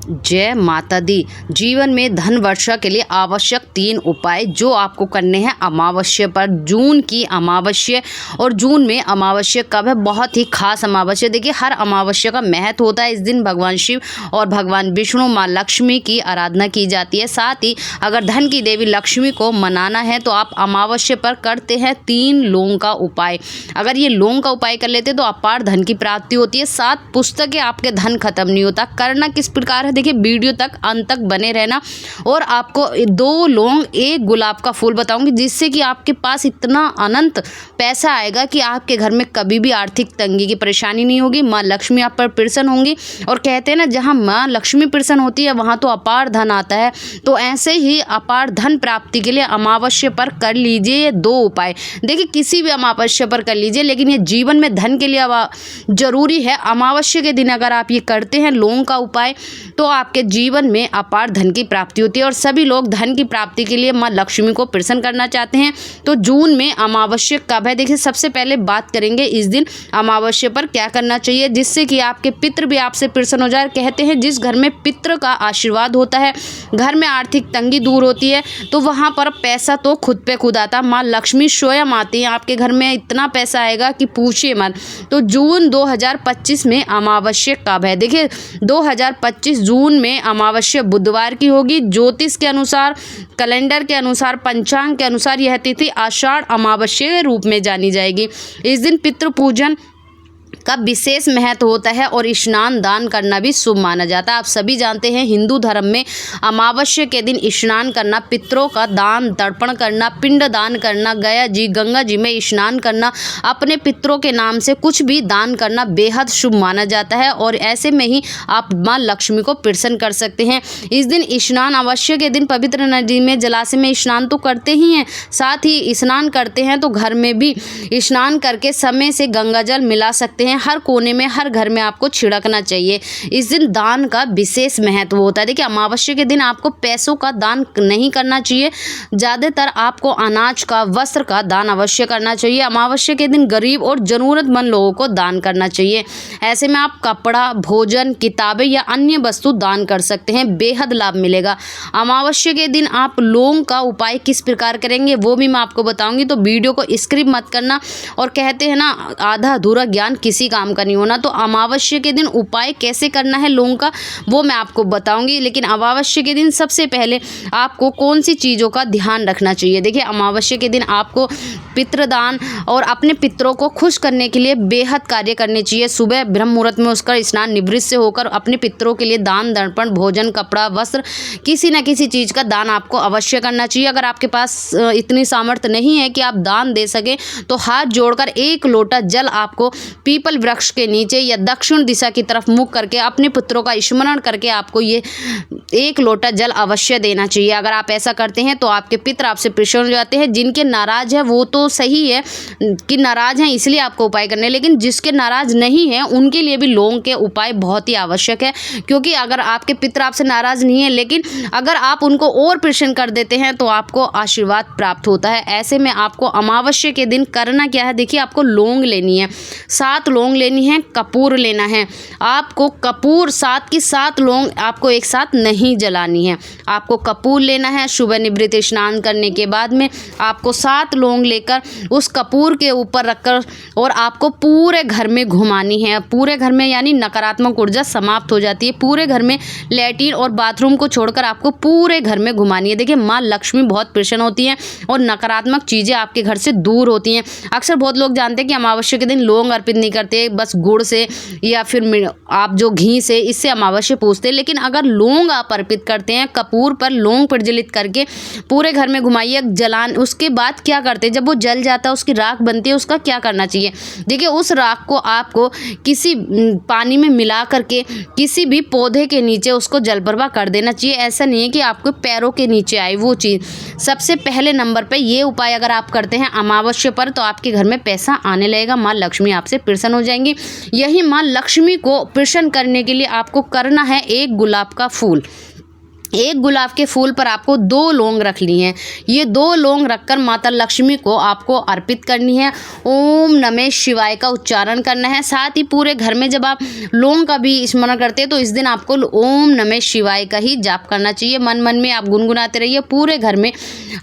जय माता दी। जीवन में धन वर्षा के लिए आवश्यक 3 उपाय जो आपको करने हैं अमावस्या पर। जून की अमावस्या, और जून में अमावस्या कब है? बहुत ही खास अमावस्या। देखिए, हर अमावस्या का महत्व होता है। इस दिन भगवान शिव और भगवान विष्णु, माँ लक्ष्मी की आराधना की जाती है। साथ ही अगर धन की देवी लक्ष्मी को मनाना है तो आप अमावस्या पर करते हैं 3 लौंग का उपाय। अगर ये लौंग का उपाय कर लेते तो अपार धन की प्राप्ति होती है। 7 पुस्तकें आपके धन खत्म नहीं होता। करना किस प्रकार है, देखिए वीडियो तक अंत तक बने रहना। और आपको 2 लौंग, 1 गुलाब का फूल बताऊंगी, जिससे कि आपके पास इतना अनंत पैसा आएगा कि आपके घर में कभी भी आर्थिक तंगी की परेशानी नहीं होगी। माँ लक्ष्मी आप पर प्रसन्न होंगी। और कहते हैं ना, जहाँ माँ लक्ष्मी प्रसन्न होती है वहाँ तो अपार धन आता है। तो ऐसे ही अपार धन प्राप्ति के लिए अमावस्या पर कर लीजिए ये 2 उपाय। देखिए, किसी भी अमावस्या पर कर लीजिए, लेकिन ये जीवन में धन के लिए जरूरी है। अमावस्या के दिन अगर आप ये करते हैं लौंग का उपाय, तो आपके जीवन में अपार धन की प्राप्ति होती है। और सभी लोग धन की प्राप्ति के लिए माँ लक्ष्मी को प्रसन्न करना चाहते हैं। तो जून में अमावस्या कब है? देखिए, सबसे पहले बात करेंगे इस दिन अमावस्या पर क्या करना चाहिए, जिससे कि आपके पितृ भी आपसे प्रसन्न हो जाए। कहते हैं जिस घर में पितृ का आशीर्वाद होता है, घर में आर्थिक तंगी दूर होती है, तो वहाँ पर पैसा तो खुद पे खुद आता। माँ लक्ष्मी स्वयं आती है आपके घर में, इतना पैसा आएगा कि पूछिए मत। तो जून 2025 में अमावस्या कब है? देखिए, 2025 जून में अमावस्या बुधवार की होगी। ज्योतिष के अनुसार, कैलेंडर के अनुसार, पंचांग के अनुसार यह तिथि आषाढ़ अमावस्या के रूप में जानी जाएगी। इस दिन पितृ पूजन का विशेष महत्व होता है और स्नान दान करना भी शुभ माना जाता है। आप सभी जानते हैं हिंदू धर्म में अमावस्या के दिन स्नान करना, पितरों का दान तर्पण करना, पिंड दान करना, गंगा जी में स्नान करना, अपने पितरों के नाम से कुछ भी दान करना बेहद शुभ माना जाता है। और ऐसे में ही आप माँ लक्ष्मी को प्रसन्न कर सकते हैं। इस दिन स्नान, अमावस्या के दिन पवित्र नदी में, जलाशय में स्नान तो करते ही हैं, साथ ही स्नान करते हैं तो घर में भी स्नान करके समय से गंगा जल मिला सकते हैं। हर कोने में, हर घर में आपको छिड़कना चाहिए। इस दिन दान का विशेष महत्व होता है। देखिए, अमावस्या के दिन आपको पैसों का दान नहीं करना चाहिए, ज़्यादातर आपको अनाज का, वस्त्र का दान अवश्य करना चाहिए। अमावस्या के दिन गरीब और ज़रूरतमंद लोगों को दान करना चाहिए। ऐसे में आप कपड़ा, भोजन, किताबें या अन्य वस्तु दान कर सकते हैं, बेहद लाभ मिलेगा। अमावस्या के दिन आप लौंग का उपाय किस प्रकार करेंगे वो भी मैं आपको बताऊंगी, तो वीडियो को स्किप मत करना। और कहते हैं ना, आधा अधूरा ज्ञान किसी काम का नहीं होना। तो अमावस्या के दिन उपाय कैसे करना है लौंग का, वो मैं आपको बताऊंगी। लेकिन अमावस्या के दिन सबसे पहले आपको कौन सी चीज़ों का ध्यान रखना चाहिए। देखिए, अमावस्या के दिन आपको पितृदान और अपने पितरों को खुश करने के लिए बेहद कार्य करने चाहिए। सुबह ब्रह्म मुहूर्त में उसका स्नान निवृत्त से होकर अपने पितरों के लिए दान दर्पण, भोजन, कपड़ा, वस्त्र, किसी न किसी चीज़ का दान आपको अवश्य करना चाहिए। अगर आपके पास इतनी सामर्थ्य नहीं है कि आप दान दे सके, तो हाथ जोड़कर 1 लोटा जल आपको पीपल वृक्ष के नीचे या दक्षिण दिशा की तरफ मुख करके अपने पुत्रों का स्मरण करके आपको ये 1 लोटा जल अवश्य देना चाहिए। अगर आप ऐसा करते हैं तो आपके पितर आपसे प्रसन्न हो जाते हैं। जिनके नाराज है वो तो सही है कि नाराज हैं इसलिए आपको उपाय करने, लेकिन जिसके नाराज नहीं है उनके लिए भी लौंग के उपाय बहुत ही आवश्यक है। क्योंकि अगर आपके पितर आपसे नाराज नहीं है, लेकिन अगर आप उनको और प्रसन्न कर देते हैं तो आपको आशीर्वाद प्राप्त होता है। ऐसे में आपको अमावस्या के दिन करना क्या है, देखिए आपको लौंग लेनी है, 7 लौंग लेनी है, कपूर लेना है। आपको कपूर 7 की 7 लौंग आपको एक साथ नहीं जलानी है, आपको कपूर लेना है। सुबह निवृत्त स्नान करने के बाद में आपको 7 लौंग लेकर उस कपूर के ऊपर रखकर और आपको पूरे घर में घुमानी है। पूरे घर में यानी नकारात्मक ऊर्जा समाप्त हो जाती है। पूरे घर में लैट्रिन और बाथरूम को छोड़कर आपको पूरे घर में घुमानी है। देखिए, माँ लक्ष्मी बहुत प्रसन्न होती हैं और नकारात्मक चीज़ें आपके घर से दूर होती हैं। अक्सर बहुत लोग जानते हैं कि अमावस्या के दिन लौंग अर्पित नहीं करते, बस गुड़ से या फिर आप जो घी से, इससे अमावस्या पूजते हैं। लेकिन अगर लौंग आप अर्पित करते हैं, कपूर पर लौंग प्रज्वलित करके पूरे घर में घुमाइए, जलान। उसके बाद क्या करते हैं, जब वो जल जाता है, उसकी राख बनती है, उसका क्या करना चाहिए, देखिए उस राख को आपको किसी पानी में मिला करके किसी भी पौधे के नीचे उसको जल प्रवाह कर देना चाहिए। ऐसा नहीं है कि आपको पैरों के नीचे आए वो चीज़। सबसे पहले नंबर पे ये उपाय अगर आप करते हैं अमावस्या पर, तो आपके घर में पैसा आने लगेगा, माँ लक्ष्मी आपसे प्रसन्न हो जाएंगी। यही माँ लक्ष्मी को प्रसन्न करने के लिए आपको करना है 1 गुलाब का फूल। एक गुलाब के फूल पर आपको 2 लौंग रखनी है। ये 2 लौंग रखकर माता लक्ष्मी को आपको अर्पित करनी है। ओम नमः शिवाय का उच्चारण करना है। साथ ही पूरे घर में जब आप लौंग का भी स्मरण करते हैं तो इस दिन आपको ओम नमः शिवाय का ही जाप करना चाहिए। मन मन में आप गुनगुनाते रहिए, पूरे घर में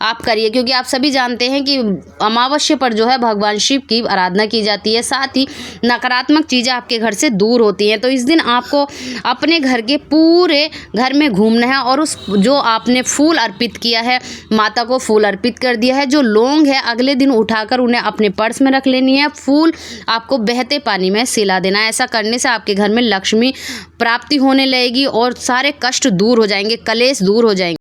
आप करिए, क्योंकि आप सभी जानते हैं कि अमावस्या पर जो है भगवान शिव की आराधना की जाती है। साथ ही नकारात्मक चीज़ें आपके घर से दूर होती हैं। तो इस दिन आपको अपने घर के पूरे घर में घूमना है और उस जो आपने फूल अर्पित किया है, माता को फूल अर्पित कर दिया है, जो लौंग है अगले दिन उठाकर उन्हें अपने पर्स में रख लेनी है। फूल आपको बहते पानी में सिला देना है। ऐसा करने से आपके घर में लक्ष्मी प्राप्ति होने लगेगी और सारे कष्ट दूर हो जाएंगे, कलेश दूर हो जाएंगे।